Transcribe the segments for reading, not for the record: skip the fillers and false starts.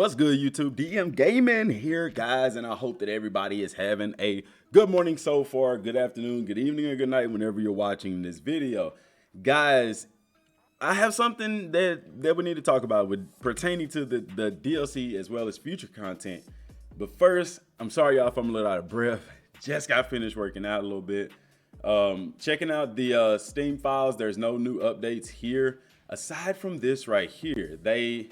What's good, YouTube? Dmgaming here, guys, and I hope that everybody is having a good morning so far, good afternoon, good evening, or good night whenever you're watching this video. Guys, I have something that we need to talk about pertaining to the DLC as well as future content. But first, I'm sorry, y'all, if I'm a little out of breath. Just got finished working out a little bit. Checking out the Steam files. There's no new updates here. Aside from this right here, they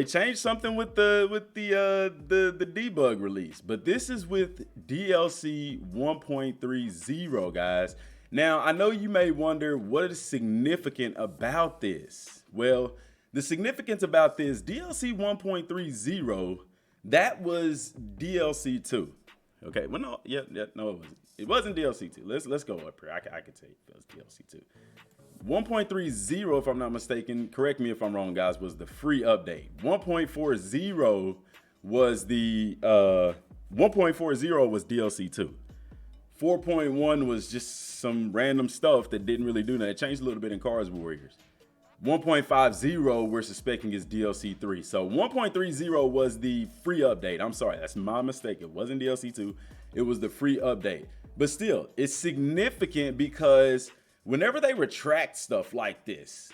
changed something with the debug release, but this is with DLC 1.30, guys. Now, I know you may wonder what is significant about this. Well, the significance about this DLC 1.30, that was DLC 2. Okay, well, no, no, it wasn't. It wasn't DLC 2. Let's go up here. I can tell you it was DLC 2. 1.30, if I'm not mistaken, correct me if I'm wrong, guys, was the free update. 1.40 was the 1.40 was DLC 2. 4.1 was just some random stuff that didn't really do that. It changed a little bit in Cars Warriors. 1.50 we're suspecting is DLC 3. So 1.30 was the free update. I'm sorry, that's my mistake. It wasn't DLC 2. It was the free update. But still, it's significant because whenever they retract stuff like this,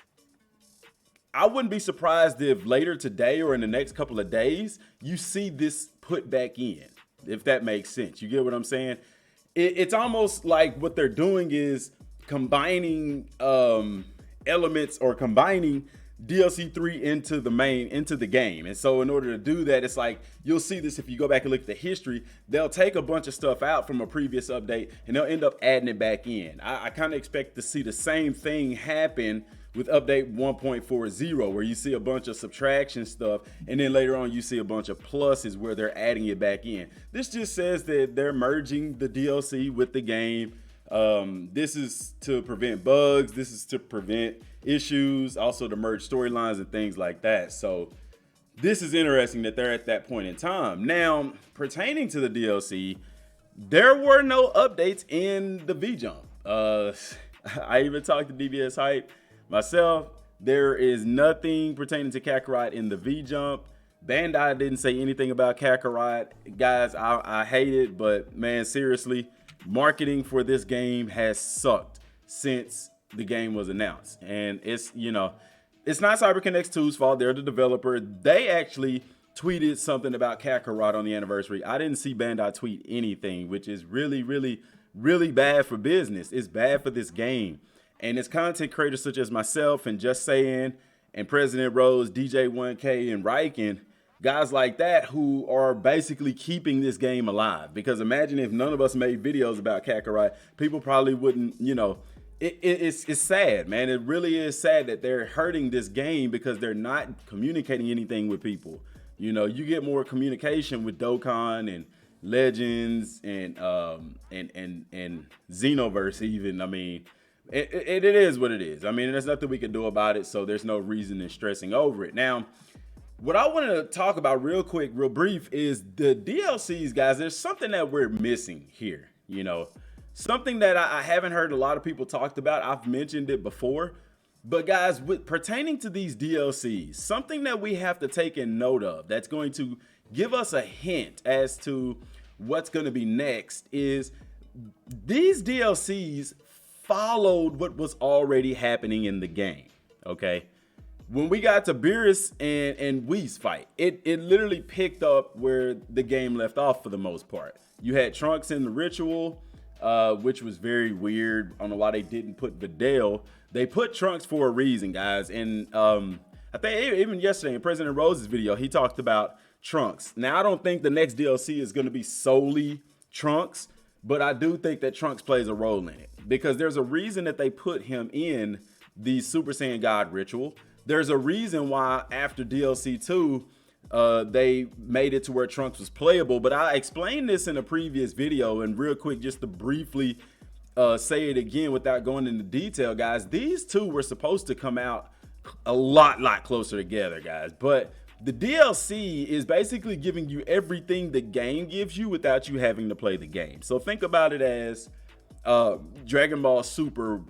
I wouldn't be surprised if later today or in the next couple of days, you see this put back in, if that makes sense. You get what I'm saying? It's almost like what they're doing is combining elements or combining DLC 3 into the game. And so in order to do that, it's like you'll see this if you go back and look at the history. They'll take a bunch of stuff out from a previous update and they'll end up adding it back in. I kind of expect to see the same thing happen with update 1.40, where you see a bunch of subtraction stuff and then later on you see a bunch of pluses where they're adding it back in. This just says that they're merging the DLC with the game. This is to prevent bugs. This is to prevent issues, also to merge storylines and things like that. So this is interesting that they're at that point in time. Now, pertaining to the DLC, there were no updates in the V-Jump. I even talked to DBS Hype myself. There is nothing pertaining to Kakarot in the V-Jump. Bandai didn't say anything about Kakarot. Guys, I hate it, but man, seriously, marketing for this game has sucked since the game was announced. And it's, you know, it's not CyberConnect 2's fault. They're the developer. They actually tweeted something about Kakarot on the anniversary. I didn't see Bandai tweet anything, which is really, really, really bad for business. It's bad for this game. And it's content creators such as myself and Just Saying and President Rose, DJ1K and Riken, guys like that who are basically keeping this game alive. Because imagine if none of us made videos about Kakarot, people probably wouldn't, you know, it's sad, man. It really is sad that they're hurting this game because they're not communicating anything with people. You know, you get more communication with Dokkan and Legends and Xenoverse even. I mean, it is what it is. I mean, there's nothing we can do about it, so there's no reason in stressing over it. Now, what I want to talk about real quick, real brief, is the DLCs, guys. There's something that we're missing here, you know. Something that I haven't heard a lot of people talked about. I've mentioned it before. But guys, pertaining to these DLCs, something that we have to take in note of that's going to give us a hint as to what's going to be next is these DLCs followed what was already happening in the game, okay? When we got to Beerus and Whis fight, it literally picked up where the game left off for the most part. You had Trunks in the ritual, which was very weird. I don't know why they didn't put Videl. They put Trunks for a reason, guys. And I think even yesterday in President Rose's video, he talked about Trunks. Now, I don't think the next DLC is going to be solely Trunks, but I do think that Trunks plays a role in it because there's a reason that they put him in the Super Saiyan God ritual. There's a reason why after DLC 2, they made it to where Trunks was playable, but I explained this in a previous video, and real quick, just to briefly say it again without going into detail, guys, these two were supposed to come out a lot closer together, guys, but the DLC is basically giving you everything the game gives you without you having to play the game. So think about it as Dragon Ball Super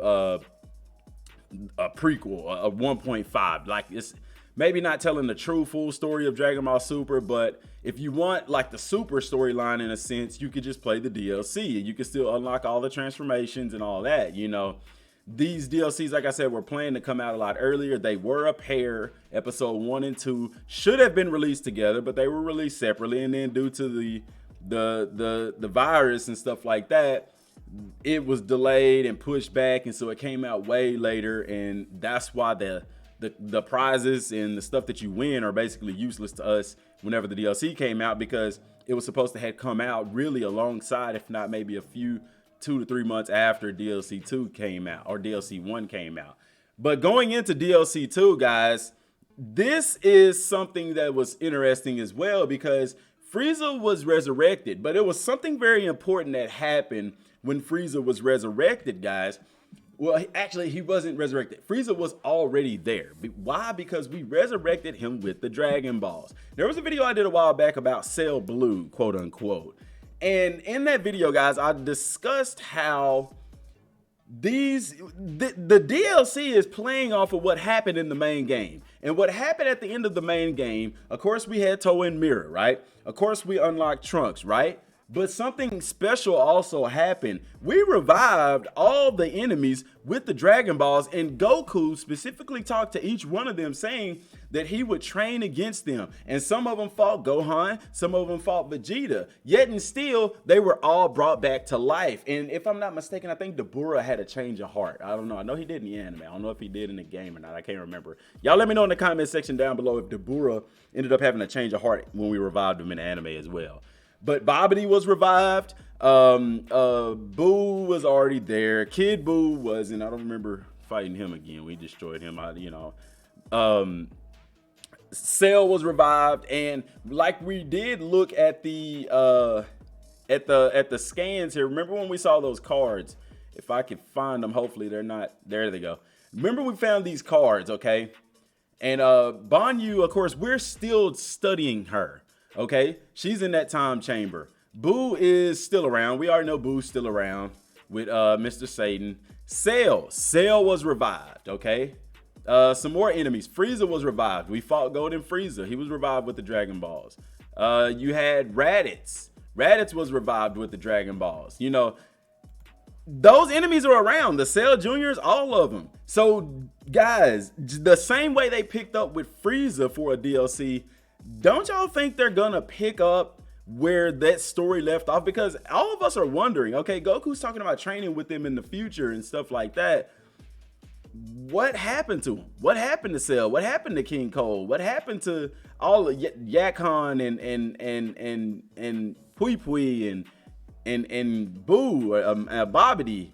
a prequel, a 1.5, like it's maybe not telling the true full story of Dragon Ball Super, but if you want like the Super storyline in a sense, you could just play the DLC and you can still unlock all the transformations and all that, you know. These DLCs, like I said, were planned to come out a lot earlier. They were a pair. Episode 1 and 2 should have been released together, but they were released separately, and then due to the virus and stuff like that, it was delayed and pushed back, and so it came out way later, and that's why the prizes and the stuff that you win are basically useless to us whenever the DLC came out, because it was supposed to have come out really alongside, if not maybe a few 2 to 3 months after DLC 2 came out, or DLC 1 came out. But going into DLC 2, guys, this is something that was interesting as well, because Frieza was resurrected, but it was something very important that happened when Frieza was resurrected, guys. Well, actually, he wasn't resurrected. Frieza was already there. Why? Because we resurrected him with the Dragon Balls. There was a video I did a while back about Cell Blue, quote unquote. And in that video, guys, I discussed how the DLC is playing off of what happened in the main game. And what happened at the end of the main game, of course, we had Toa and Mirror, right? Of course, we unlocked Trunks, right? But something special also happened. We revived all the enemies with the Dragon Balls, and Goku specifically talked to each one of them saying that he would train against them. And some of them fought Gohan, some of them fought Vegeta. Yet and still, they were all brought back to life. And if I'm not mistaken, I think Dabura had a change of heart. I don't know. I know he did in the anime. I don't know if he did in the game or not. I can't remember. Y'all let me know in the comment section down below if Dabura ended up having a change of heart when we revived him in the anime as well. But Babidi was revived. Boo was already there. Kid Boo wasn't. I don't remember fighting him again. We destroyed him. Cell was revived, and like we did look at the scans here. Remember when we saw those cards? If I could find them, hopefully they're not. There they go. Remember we found these cards, okay? And Banyu, of course, we're still studying her. Okay, she's in that time chamber. Boo is still around. We already know Boo's still around with Mr. Satan. Cell was revived. Okay, some more enemies. Frieza was revived. We fought Golden Frieza. He was revived with the Dragon Balls. You had Raditz. Raditz was revived with the Dragon Balls. You know, those enemies are around. The Cell Juniors, all of them. So guys, the same way they picked up with Frieza for a DLC, don't y'all think they're gonna pick up where that story left off? Because all of us are wondering, okay, Goku's talking about training with them in the future and stuff like that. What happened to him? What happened to Cell? What happened to King Cole? What happened to all of Yakon and Pui Pui and Boo, Babidi?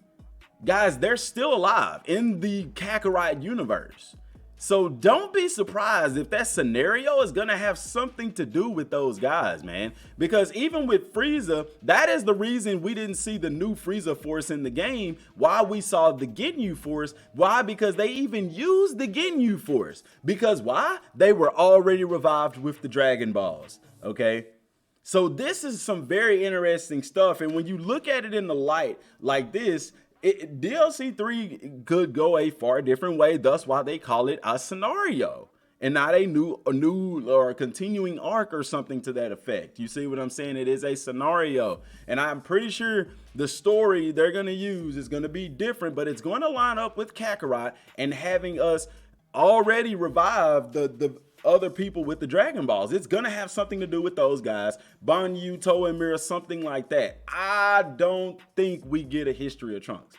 Guys, they're still alive in the Kakarot universe. So don't be surprised if that scenario is going to have something to do with those guys, man. Because even with Frieza, that is the reason we didn't see the new Frieza Force in the game. Why we saw the Ginyu Force. Why? Because they even used the Ginyu Force. Because why? They were already revived with the Dragon Balls. Okay? So this is some very interesting stuff. And when you look at it in the light like this, DLC 3 could go a far different way. That's why they call it a scenario and not a new or a continuing arc or something to that effect. You see what I'm saying? It is a scenario, and I'm pretty sure the story they're going to use is going to be different, but it's going to line up with Kakarot and having us already revive the other people with the Dragon Balls. It's gonna have something to do with those guys. Banyu, Toa, and Mirror, something like that. I don't think we get a history of Trunks.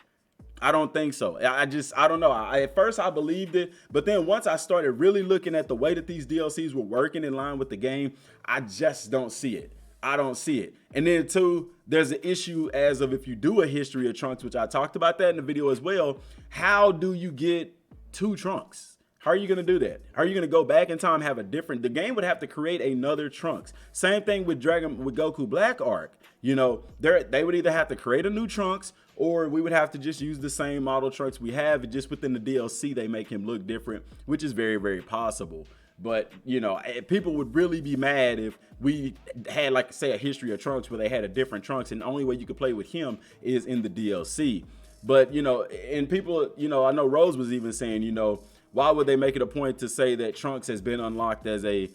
I don't think so. I don't know. At first I believed it, but then once I started really looking at the way that these DLCs were working in line with the game, I just don't see it. I don't see it. And then two, there's an issue as of if you do a history of Trunks, which I talked about that in the video as well. How do you get 2 Trunks? How are you going to do that? How are you going to go back in time, have a different, the game would have to create another Trunks. Same thing with Goku Black Arc. You know, they would either have to create a new Trunks, or we would have to just use the same model Trunks we have. Just within the DLC, they make him look different, which is very, very possible. But, you know, people would really be mad if we had, like, say, a history of Trunks where they had a different Trunks, and the only way you could play with him is in the DLC. But, you know, and people, you know, I know Rose was even saying, you know, why would they make it a point to say that Trunks has been unlocked as a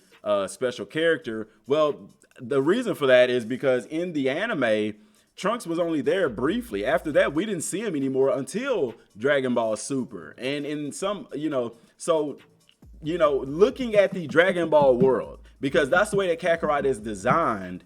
special character? Well, the reason for that is because in the anime, Trunks was only there briefly. After that, we didn't see him anymore until Dragon Ball Super. And in some, looking at the Dragon Ball world, because that's the way that Kakarot is designed,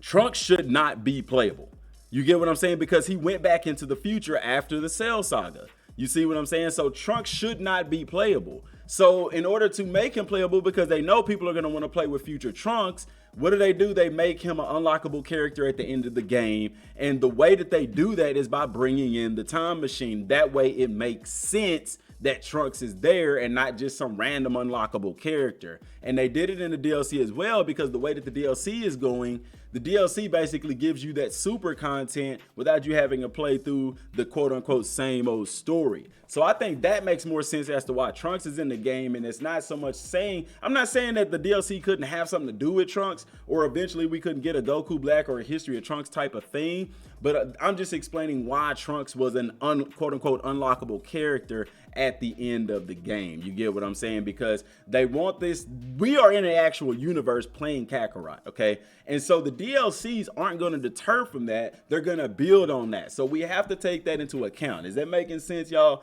Trunks should not be playable. You get what I'm saying? Because he went back into the future after the Cell Saga. You see what I'm saying? So Trunks should not be playable. So in order to make him playable, because they know people are going to want to play with future Trunks, what do? They make him an unlockable character at the end of the game. And the way that they do that is by bringing in the time machine. That way it makes sense that Trunks is there and not just some random unlockable character. And they did it in the DLC as well, because the way that the DLC is going, the DLC basically gives you that super content without you having to play through the quote unquote same old story. So I think that makes more sense as to why Trunks is in the game. And it's not so much saying, I'm not saying that the DLC couldn't have something to do with Trunks, or eventually we couldn't get a Goku Black or a History of Trunks type of thing. But I'm just explaining why Trunks was an quote unquote unlockable character at the end of the game. You get what I'm saying? Because they want this. We are in an actual universe playing Kakarot, okay? And so the DLCs aren't going to deter from that. They're going to build on that. So we have to take that into account. Is that making sense, y'all?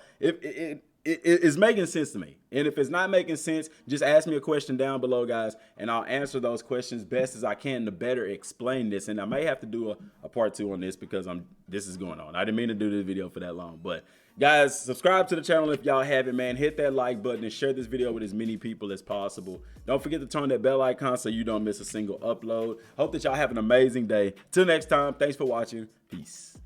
It's making sense to me. And if it's not making sense, just ask me a question down below, guys, and I'll answer those questions best as I can to better explain this. And I may have to do a part 2 on this, because this is going on. I didn't mean to do this video for that long, but guys, subscribe to the channel if y'all haven't, man. Hit that like button and share this video with as many people as possible. Don't forget to turn that bell icon so you don't miss a single upload. Hope that y'all have an amazing day. Till next time, thanks for watching. Peace.